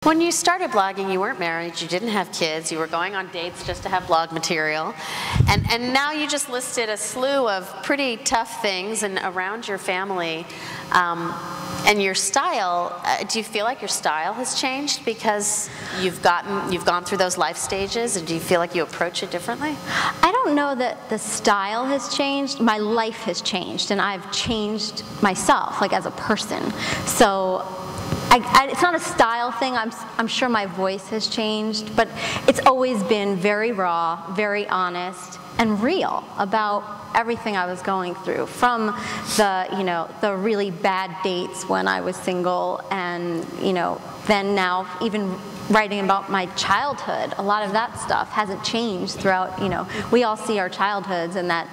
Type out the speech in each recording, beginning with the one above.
When you started blogging, you weren't married, you didn't have kids, you were going on dates just to have blog material, and now you just listed a slew of pretty tough things and around your family. And your style, do you feel like your style has changed because you've gone through those life stages, and do you feel like you approach it differently? I don't know that the style has changed. My life has changed, and I've changed myself, like as a person. So it's not a style thing. I'm sure my voice has changed, but it's always been very raw, very honest, and real about everything I was going through, from the really bad dates when I was single, and then now even writing about my childhood. A lot of that stuff hasn't changed throughout. We all see our childhoods and that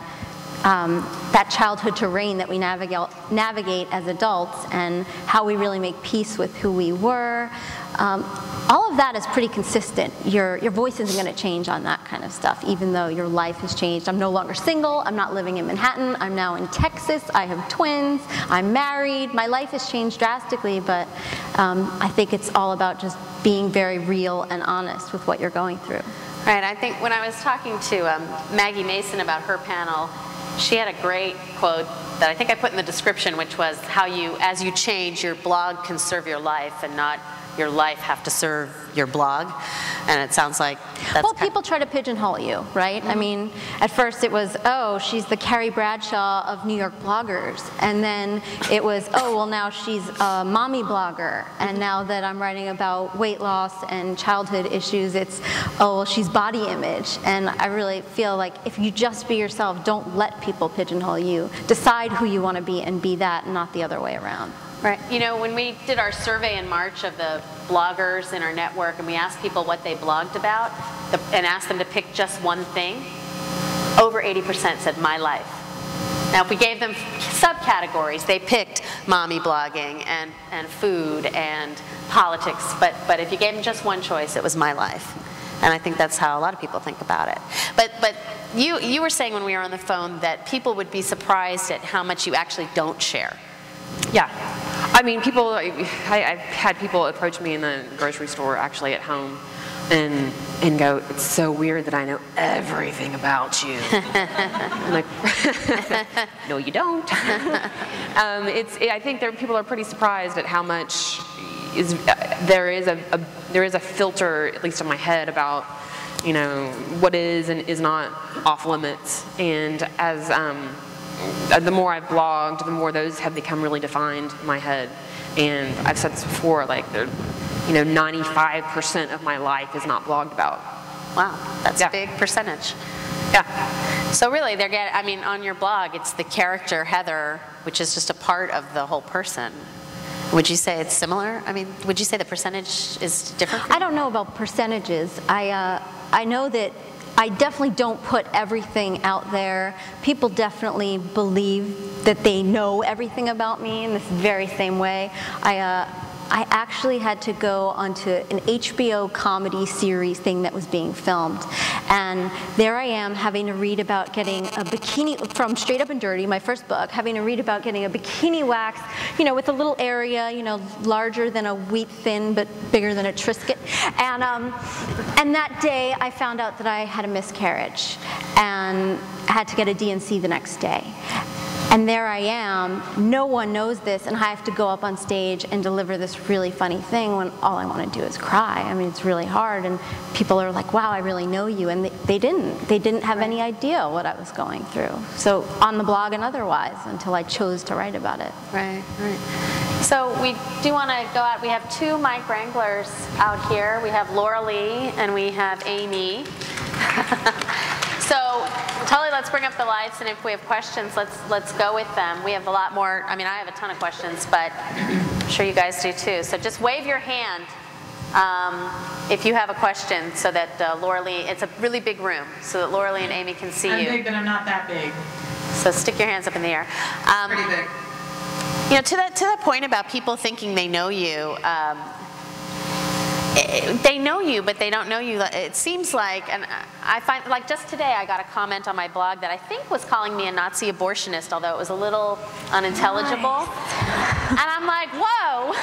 childhood terrain that we navigate as adults, and how we really make peace with who we were. All of that is pretty consistent. Your voice isn't going to change on that kind of stuff, even though your life has changed. I'm no longer single. I'm not living in Manhattan. I'm now in Texas. I have twins. I'm married. My life has changed drastically, but I think it's all about just being very real and honest with what you're going through. Right. I think when I was talking to Maggie Mason about her panel, she had a great quote that I think I put in the description, which was how as you change, your blog can serve your life and not your life have to serve your blog. And it sounds like that's... Well, people try to pigeonhole you, right? I mean, at first it was, oh, she's the Carrie Bradshaw of New York bloggers. And then it was, oh, well, now she's a mommy blogger. And now that I'm writing about weight loss and childhood issues, it's, oh, well, she's body image. And I really feel like if you just be yourself, don't let people pigeonhole you. Decide who you want to be and be that, and not the other way around. Right. When we did our survey in March of the bloggers in our network, and we asked people what they blogged about, and asked them to pick just one thing, over 80% said my life. Now, if we gave them subcategories, they picked mommy blogging and food and politics, but if you gave them just one choice, it was my life. And I think that's how a lot of people think about it. But you were saying when we were on the phone that people would be surprised at how much you actually don't share. Yeah. I mean, I've had people approach me in the grocery store, actually at home, and go, it's so weird that I know everything about you. I'm like, no, you don't. I think people are pretty surprised at how much there is a filter, at least in my head, about what is and is not off limits. And as the more I've blogged, the more those have become really defined in my head. And I've said this before, like 95% of my life is not blogged about. Wow, that's a big percentage. Yeah. So really, on your blog, it's the character Heather, which is just a part of the whole person. Would you say it's similar? I mean, would you say the percentage is different? I don't know about percentages. I know that I definitely don't put everything out there. People definitely believe that they know everything about me in this very same way. I actually had to go onto an HBO comedy series thing that was being filmed. And there I am having to read about getting a bikini, from Straight Up and Dirty, my first book, having to read about getting a bikini wax, with a little area, larger than a wheat thin but bigger than a Triscuit. And that day I found out that I had a miscarriage and had to get a D&C the next day. And there I am, no one knows this, and I have to go up on stage and deliver this really funny thing when all I want to do is cry. I mean, it's really hard, and people are like, wow, I really know you, and they didn't have any idea what I was going through. So on the blog and otherwise, until I chose to write about it. Right, right. So we do want to go out. We have two mic wranglers out here. We have Laura Lee and we have Amy. So Tully, let's bring up the lights, and if we have questions, let's go with them. We have a lot more. I mean, I have a ton of questions, but I'm sure you guys do too. So just wave your hand if you have a question, so that Laura Lee, it's a really big room, so that Laura Lee and Amy can see you. I'm big, but I'm not that big. So stick your hands up in the air. Pretty big. To that point about people thinking they know you. They know you, but they don't know you. It seems like, and I find, like just today I got a comment on my blog that I think was calling me a Nazi abortionist, although it was a little unintelligible. Nice. And I'm like, whoa,